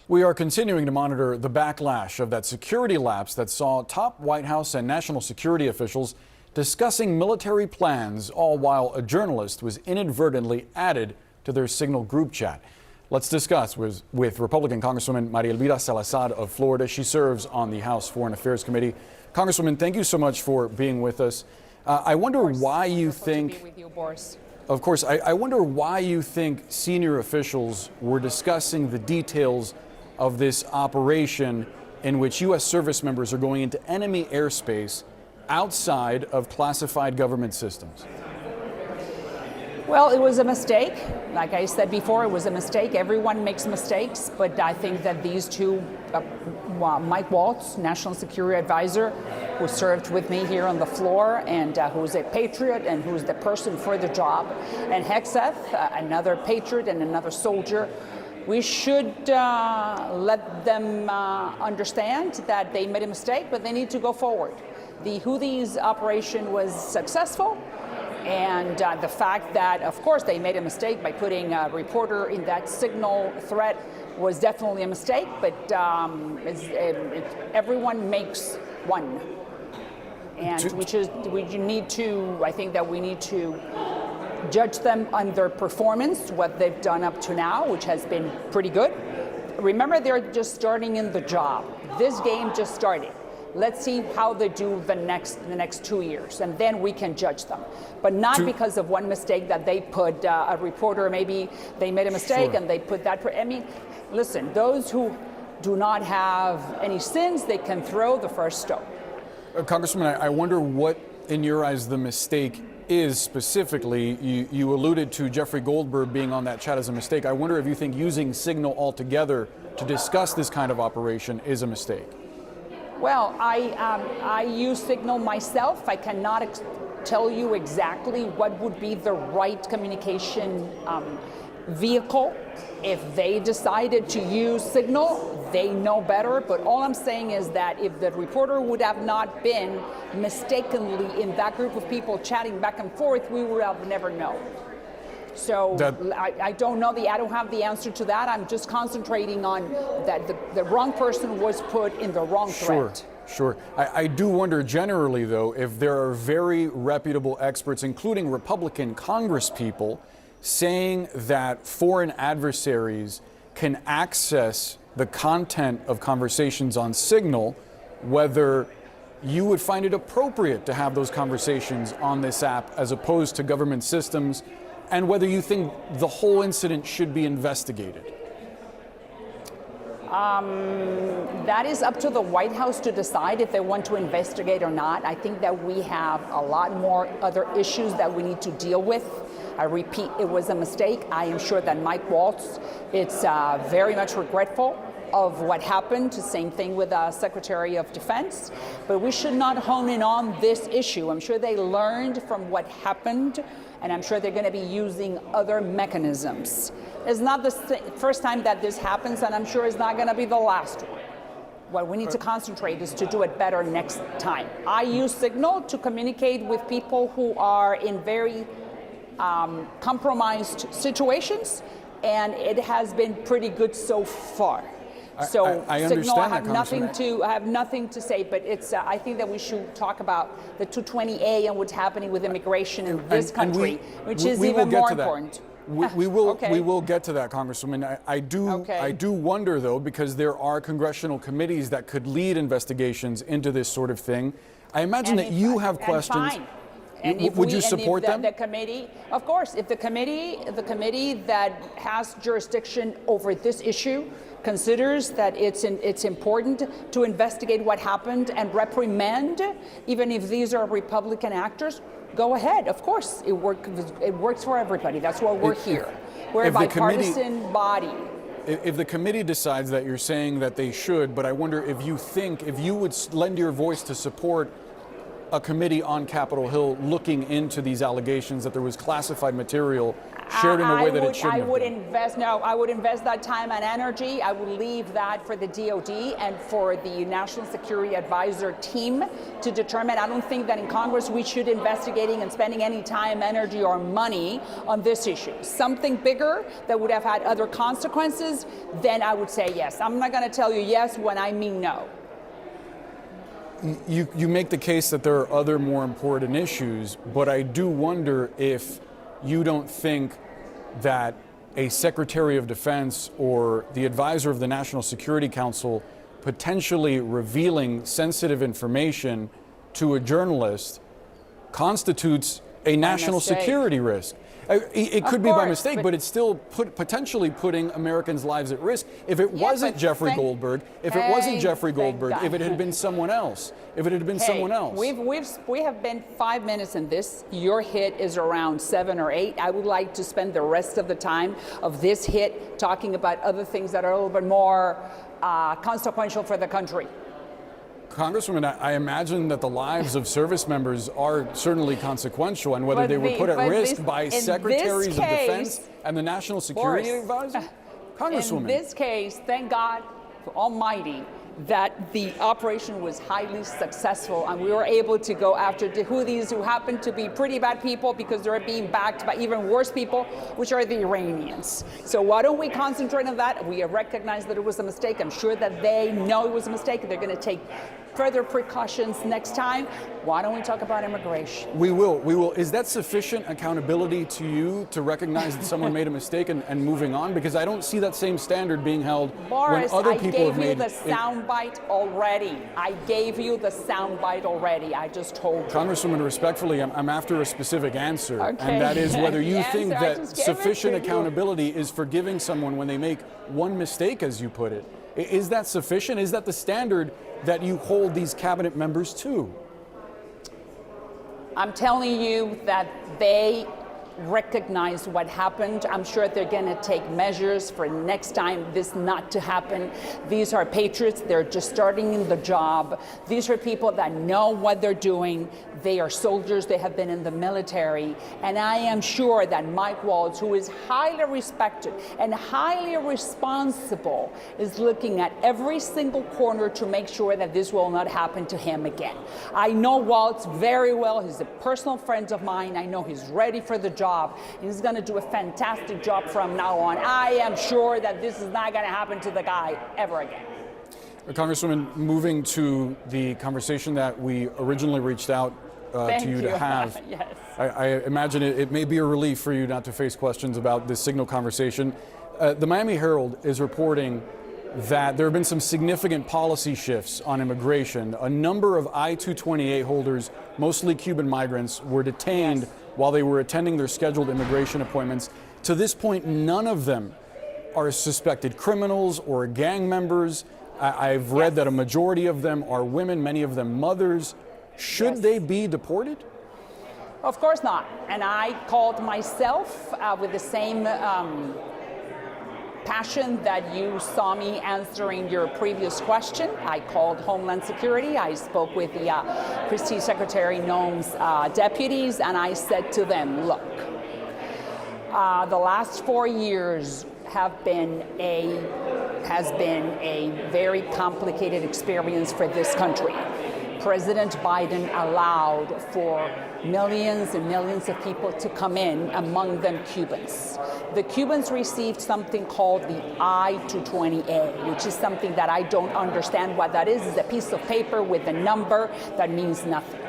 We are continuing to monitor the backlash of that security lapse that saw top White House and national security officials discussing military plans, all while a journalist was inadvertently added to their Signal group chat. Let's discuss with Republican Congresswoman María Elvira Salazar of Florida. She serves on the House Foreign Affairs Committee. Congresswoman, thank you so much for being with us. I wonder why you think, of course, I wonder why you think senior officials were discussing the details of this operation in which U.S. service members are going into enemy airspace outside of classified government systems. Well, it was a mistake. Like I said before, it was a mistake. Everyone makes mistakes, but I think that these two, Mike Waltz, National Security Advisor, who served with me here on the floor and who's a patriot and who's the person for the job, and Hegseth, another patriot and another soldier, we should let them understand that they made a mistake, but they need to go forward. The Houthis operation was successful, and the fact that, of course, they made a mistake by putting a reporter in that Signal threat was definitely a mistake, but everyone makes one. And I think that we need to judge them on their performance, what they've done up to now, which has been pretty good. Remember, they're just starting in the job. This game just started. Let's see how they do the next 2 years, and then we can judge them. But not because of one mistake that they put a reporter, maybe they made a mistake and they put that. I mean, listen, those who do not have any sins, they can throw the first stone. Congressman, I wonder what, in your eyes, the mistake is specifically. You alluded to Jeffrey Goldberg being on that chat as a mistake. I wonder if you think using Signal altogether to discuss this kind of operation is a mistake. Well, I use Signal myself. I cannot tell you exactly what would be the right communication vehicle. If they decided to use Signal, they know better. But all I'm saying is that if the reporter would have not been mistakenly in that group of people chatting back and forth, we would have never known. So I don't know. I don't have the answer to that. I'm just concentrating on that the wrong person was put in the wrong threat. Sure. I do wonder generally, though, if there are very reputable experts, including Republican congresspeople, saying that foreign adversaries can access the content of conversations on Signal, whether you would find it appropriate to have those conversations on this app as opposed to government systems, and whether you think the whole incident should be investigated. That is up to the White House to decide if they want to investigate or not. I think that we have a lot more other issues that we need to deal with. I repeat, it was a mistake. I am sure that Mike Waltz is very much regretful of what happened. Same thing with the Secretary of Defense. But we should not hone in on this issue. I'm sure they learned from what happened, and I'm sure they're going to be using other mechanisms. It's not the first time that this happens, and I'm sure it's not going to be the last one. What we need to concentrate is to do it better next time. I use Signal to communicate with people who are in very compromised situations, and it has been pretty good so far. So I Signal, I have nothing to say, but it's. I think that we should talk about the 220A and what's happening with immigration in this country, which is even more important. We will get to that, Congresswoman. I do wonder, though, because there are congressional committees that could lead investigations into this sort of thing. I imagine that you have questions. Fine. And would you support them? The committee, of course, if the committee that has jurisdiction over this issue considers that it's important to investigate what happened and reprimand, even if these are Republican actors, go ahead. Of course, it works for everybody. That's why we're here. We're a bipartisan body. If the committee decides that, you're saying that they should, but I wonder if you would lend your voice to support a committee on Capitol Hill looking into these allegations that there was classified material shared in a way that it shouldn't have been? I would invest that time and energy. I would leave that for the DOD and for the National Security Advisor team to determine. I don't think that in Congress we should be investigating and spending any time, energy, or money on this issue. Something bigger that would have had other consequences, then I would say yes. I'm not going to tell you yes when I mean no. You make the case that there are other more important issues, but I do wonder if you don't think that a Secretary of Defense or the advisor of the National Security Council potentially revealing sensitive information to a journalist constitutes a national security risk. It could be by mistake, but it's still potentially putting Americans' lives at risk. If it wasn't Jeffrey Goldberg, if it had been someone else, We have been 5 minutes in this. Your hit is around 7 or 8. I would like to spend the rest of the time of this hit talking about other things that are a little bit more consequential for the country. Congresswoman, I imagine that the lives of service members are certainly consequential, and whether they were put at risk by secretaries of defense and the National Security Advisor? Congresswoman. In this case, thank God Almighty that the operation was highly successful and we were able to go after the Houthis, who happen to be pretty bad people because they're being backed by even worse people, which are the Iranians. So why don't we concentrate on that? We recognize that it was a mistake. I'm sure that they know it was a mistake. They're going to take further precautions next time. Why don't we talk about immigration? We will. Is that sufficient accountability to you to recognize that someone made a mistake and moving on? Because I don't see that same standard being held Boris, when other people have made. I gave you the soundbite already. I just told you. Congresswoman, respectfully, I'm after a specific answer, and that is whether you think that sufficient accountability is forgiving someone when they make one mistake, as you put it. Is that sufficient? Is that the standard that you hold these cabinet members to? I'm telling you that they recognize what happened. I'm sure they're going to take measures for next time this not to happen. These are patriots. They're just starting in the job. These are people that know what they're doing. They are soldiers. They have been in the military. And I am sure that Mike Waltz, who is highly respected and highly responsible, is looking at every single corner to make sure that this will not happen to him again. I know Waltz very well. He's a personal friend of mine. I know he's ready for the job. He's going to do a fantastic job from now on. I am sure that this is not going to happen to the guy ever again. Congresswoman, moving to the conversation that we originally reached out to you to have. Yes. I imagine it may be a relief for you not to face questions about this Signal conversation. The Miami Herald is reporting that there have been some significant policy shifts on immigration. A number of I-228 holders, mostly Cuban migrants, were detained while they were attending their scheduled immigration appointments. To this point, none of them are suspected criminals or gang members. I've read that a majority of them are women, many of them mothers. Should they be deported? Of course not. And I called myself with the same passion that you saw me answering your previous question. I called Homeland Security. I spoke with the Christie Secretary Noem's deputies, and I said to them, look, the last 4 years has been a very complicated experience for this country. President Biden allowed for millions and millions of people to come in, among them Cubans. The Cubans received something called the I-220A, which is something that I don't understand what that is. It's a piece of paper with a number that means nothing.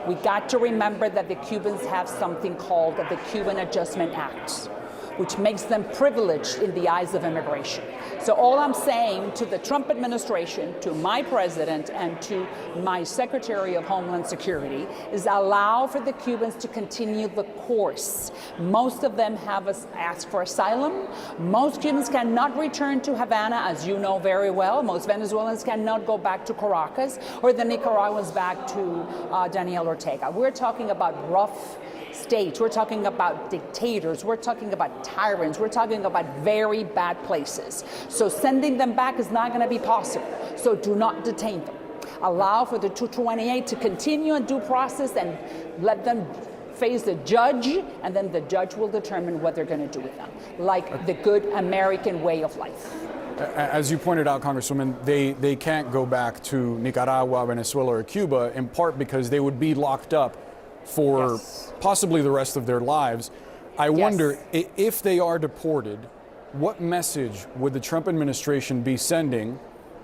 We got to remember that the Cubans have something called the Cuban Adjustment Act, which makes them privileged in the eyes of immigration. So all I'm saying to the Trump administration, to my president, and to my Secretary of Homeland Security is allow for the Cubans to continue the course. Most of them have asked for asylum. Most Cubans cannot return to Havana, as you know very well. Most Venezuelans cannot go back to Caracas, or the Nicaraguans back to Daniel Ortega. We're talking about rough states. We're talking about dictators. We're talking about tyrants. We're talking about very bad places. So sending them back is not going to be possible. So do not detain them. Allow for the 228 to continue in due process and let them face the judge, and then the judge will determine what they're going to do with them, like the good American way of life. As you pointed out, Congresswoman, they can't go back to Nicaragua, Venezuela, or Cuba, in part because they would be locked up for possibly the rest of their lives. I wonder, if they are deported, what message would the Trump administration be sending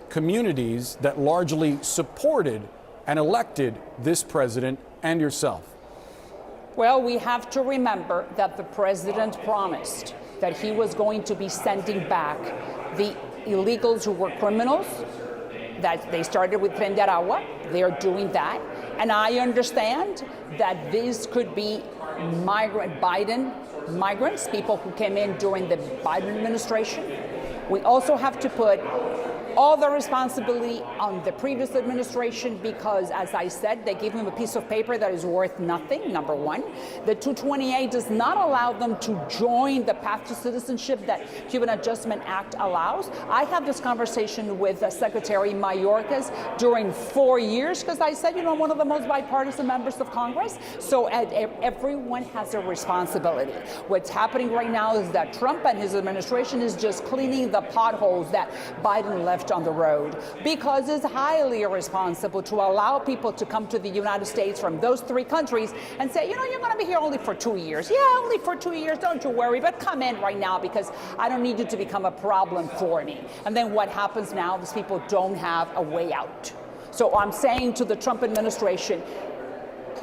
communities that largely supported and elected this president and yourself? Well, we have to remember that the president promised that he was going to be sending back the illegals who were criminals, that they started with Tren de Aragua. They are doing that. And I understand that these could be migrants, people who came in during the Biden administration. We also have to put all the responsibility on the previous administration because, as I said, they gave him a piece of paper that is worth nothing, number one. The 228 does not allow them to join the path to citizenship that Cuban Adjustment Act allows. I had this conversation with Secretary Mayorkas during 4 years because I said, I'm one of the most bipartisan members of Congress. So everyone has a responsibility. What's happening right now is that Trump and his administration is just cleaning the potholes that Biden left on the road, because it's highly irresponsible to allow people to come to the United States from those 3 countries and say, you're going to be here only for 2 years. Yeah, only for 2 years, don't you worry, but come in right now because I don't need you to become a problem for me. And then what happens now is people don't have a way out. So I'm saying to the Trump administration,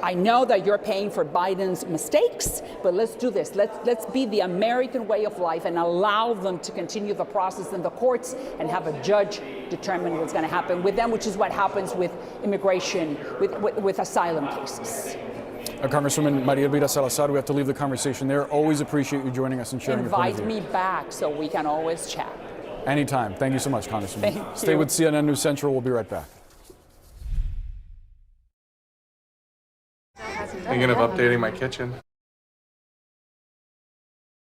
I know that you're paying for Biden's mistakes, but let's do this. Let's be the American way of life and allow them to continue the process in the courts and have a judge determine what's going to happen with them, which is what happens with immigration, with asylum cases. Congresswoman María Elvira Salazar, we have to leave the conversation there. Always appreciate you joining us and sharing your point of view. Invite me back so we can always chat. Anytime. Thank you so much, Congresswoman. Thank you. Stay with CNN News Central. We'll be right back. Thinking of updating my kitchen.